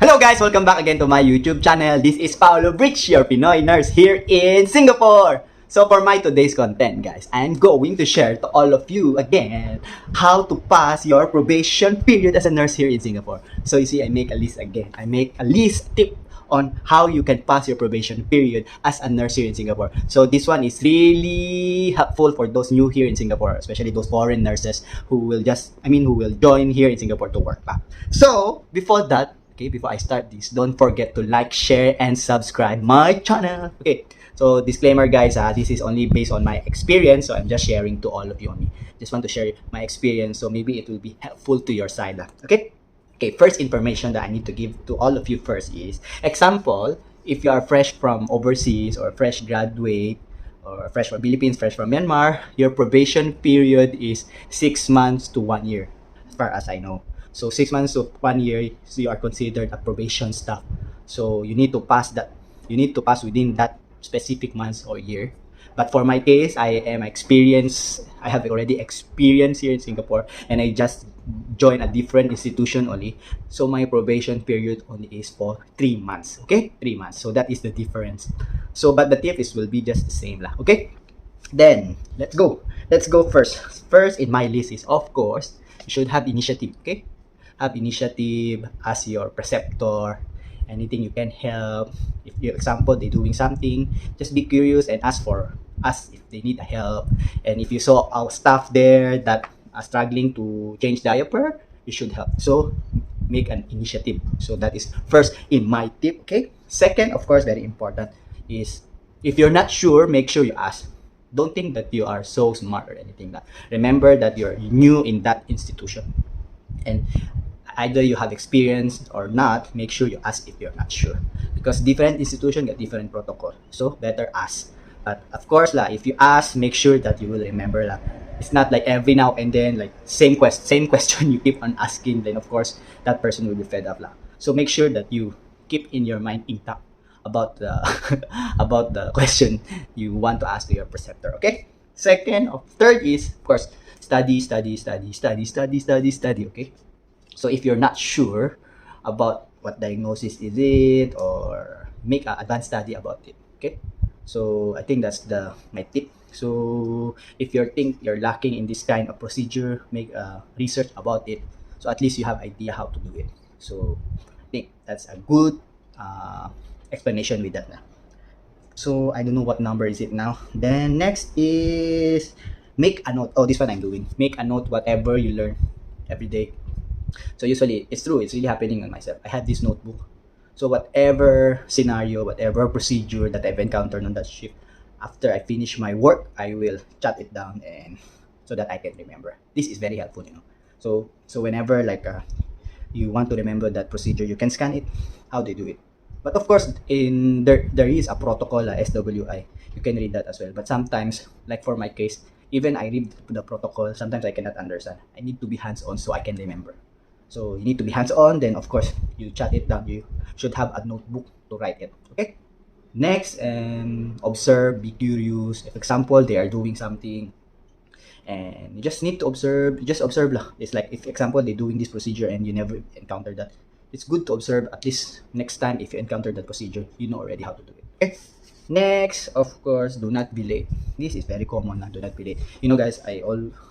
Hello guys! Welcome back again to my YouTube channel. This is Paolo Bridge, your Pinoy nurse here in Singapore. So for my today's content guys, I'm going to share to all of you again how to pass your probation period as a nurse here in Singapore. So you see, I make a list again. I make a list tip on how you can pass your probation period as a nurse here in Singapore. So this one is really helpful for those new here in Singapore, especially those foreign nurses who will join here in Singapore to work back. So before that, okay, before I start this, don't forget to like, share, and subscribe my channel. Okay, so disclaimer guys, this is only based on my experience, so I'm just sharing to all of you only. Just want to share my experience, so maybe it will be helpful to your side. Okay? Okay, first information that I need to give to all of you first is, example, if you are fresh from overseas or fresh graduate or fresh from Philippines, fresh from Myanmar, your probation period is 6 months to 1 year, as far as I know. So 6 months to 1 year, so you are considered a probation staff. So you need to pass that. You need to pass within that specific months or year. But for my case, I have already experience here in Singapore, and I just joined a different institution only. So my probation period only is for 3 months. Okay, 3 months. So that is the difference. So but the tip will be just the same lah. Okay. Then let's go. Let's go first. First in my list is, of course, you should have initiative. Okay. Have initiative, ask your preceptor anything you can help. If for example they're doing something, just be curious and ask if they need help. And if you saw our staff there that are struggling to change diaper, you should help. So make an initiative. So that is first in my tip. Okay, second, of course, very important is, if you're not sure, make sure you ask. Don't think that you are so smart or anything. That remember that you're new in that institution, and either you have experience or not, make sure you ask if you're not sure, because different institutions get different protocol, so better ask. But of course if you ask, make sure that you will remember it's not like every now and then like same question you keep on asking, then of course that person will be fed up So make sure that you keep in your mind intact about the about the question you want to ask to your preceptor. Okay, third is, of course, study. Okay, so if you're not sure about what diagnosis is it, or make an advanced study about it. Okay, so I think that's my tip. So if you think you're lacking in this kind of procedure, make a research about it, so at least you have idea how to do it. So I think that's a good explanation with that. So I don't know what number is it now. Then next is, make a note. Oh, this one I'm doing. Make a note whatever you learn every day. So usually, it's true, it's really happening on myself. I have this notebook. So whatever scenario, whatever procedure that I've encountered on that shift, after I finish my work, I will jot it down, and so that I can remember. This is very helpful, So whenever you want to remember that procedure, you can scan it, how they do it. But of course, there is a protocol, SWI. You can read that as well. But sometimes, like for my case, even I read the protocol, sometimes I cannot understand. I need to be hands-on so I can remember. So you need to be hands-on, then of course you jot it down. You should have a notebook to write it. Okay. Next, observe, be curious. If example they are doing something, and you just need to observe. Just observe lah. It's like, if example they're doing this procedure and you never encounter that, it's good to observe. At least next time if you encounter that procedure, you know already how to do it. Okay. Next, of course, do not be late. This is very common. Do not be late. Guys,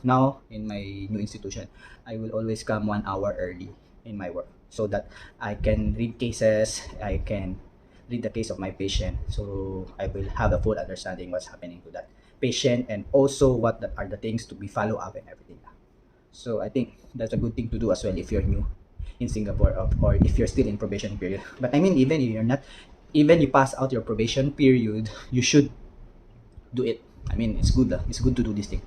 now in my new institution, I will always come 1 hour early in my work, so that I can read cases. I can read the case of my patient, so I will have a full understanding what's happening to that patient, and also what are the things to be follow up and everything. So I think that's a good thing to do as well if you're new in Singapore, or if you're still in probation period. But I mean, even if you're not, even you pass out your probation period, you should do it. I mean, it's good. It's good to do this thing.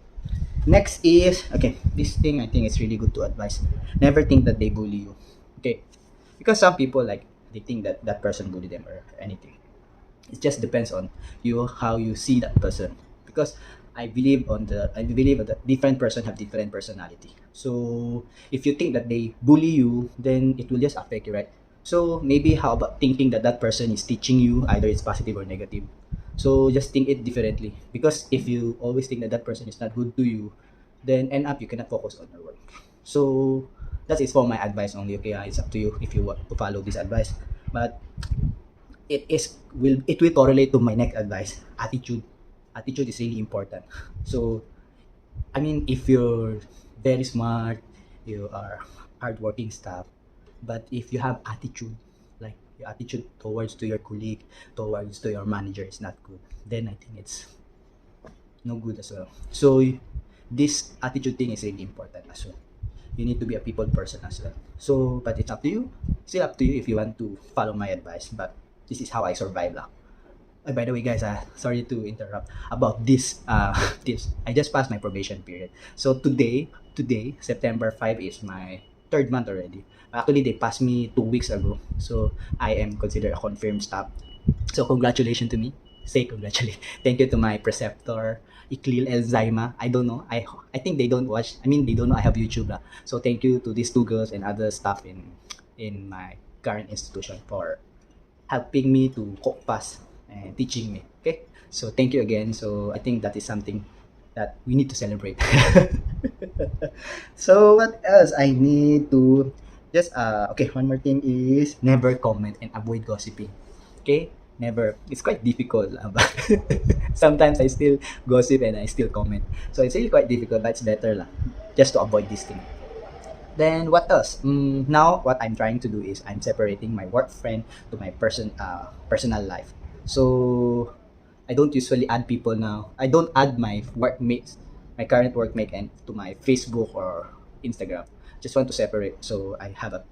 Next is, okay, this thing I think is really good to advise. Never think that they bully you. Okay, because some people, they think that that person bullied them or anything. It just depends on you, how you see that person. Because I believe that different person have different personality. So if you think that they bully you, then it will just affect you, right? So maybe how about thinking that that person is teaching you, either it's positive or negative. So just think it differently, because if you always think that that person is not good to you, then end up you cannot focus on your work. So that is for my advice only. Okay, it's up to you if you want to follow this advice. But it will correlate to my next advice. Attitude is really important. So I mean, if you're very smart, you are hardworking stuff, but if you have attitude, like your attitude towards to your colleague, towards to your manager is not good, then I think it's no good as well. So this attitude thing is really important as well. You need to be a people person as well. So, but it's up to you. Still up to you if you want to follow my advice. But this is how I survive lah. By the way, guys, sorry to interrupt about this tips. I just passed my probation period. So today, September 5 is my third month already. Actually, they passed me 2 weeks ago. So I am considered a confirmed staff. So congratulations to me. Say congratulations. Thank you to my preceptor, Iklil El Zaima. I don't know. I think they don't watch. I mean, they don't know I have YouTube lah. So thank you to these two girls and other staff in my current institution for helping me to cope pass and teaching me. Okay, so thank you again. So I think that is something that we need to celebrate. So what else I need to just okay, one more thing is never comment and avoid gossiping. Okay, never. It's quite difficult but sometimes I still gossip and I still comment, so it's really quite difficult, but it's better lah, just to avoid this thing. Then what else? Now what I'm trying to do is I'm separating my work friend to my personal life. So I don't usually add people now. I don't add my workmates, my current workmate, and to my Facebook or Instagram. Just want to separate so I have a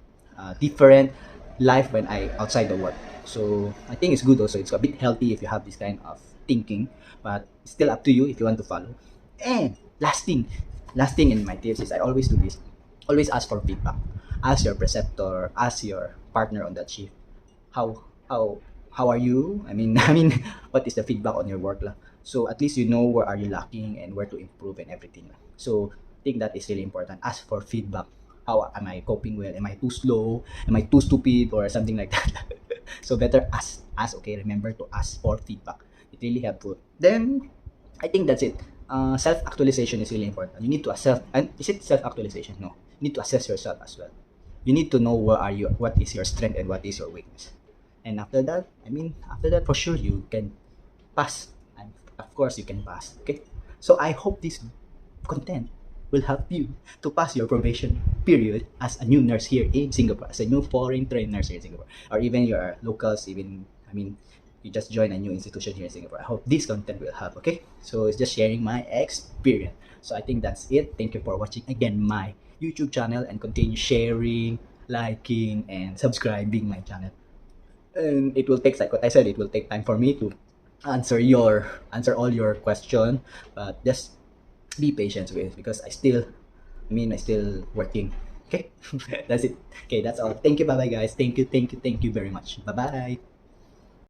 different life when I outside the work. So I think it's good also. It's a bit healthy if you have this kind of thinking, but it's still up to you if you want to follow. And last thing in my tips is I always do this. Always ask for feedback. Ask your preceptor, ask your partner on that shift. How how how are you? I mean, what is the feedback on your work lah? So at least you know where are you lacking and where to improve and everything lah. So I think that is really important. Ask for feedback. How am I coping well? Am I too slow? Am I too stupid or something like that? So better ask. Ask. Okay, remember to ask for feedback. It really helpful. Then I think that's it. Self-actualization is really important. You need to assess. And is it self-actualization? No. You need to assess yourself as well. You need to know where are you, what is your strength and what is your weakness. And after that, for sure you can pass. And of course, you can pass. Okay. So I hope this content will help you to pass your probation period as a new nurse here in Singapore, as a new foreign trained nurse here in Singapore, or even your locals. Even you just join a new institution here in Singapore. I hope this content will help. Okay, so it's just sharing my experience. So I think that's it. Thank you for watching again my YouTube channel, and continue sharing, liking, and subscribing my channel. And it will take, like what I said, it will take time for me to answer all your question, but just be patient with it because I still working. Okay, that's it. Okay, that's all. Thank you. Bye bye, guys. Thank you very much. Bye bye.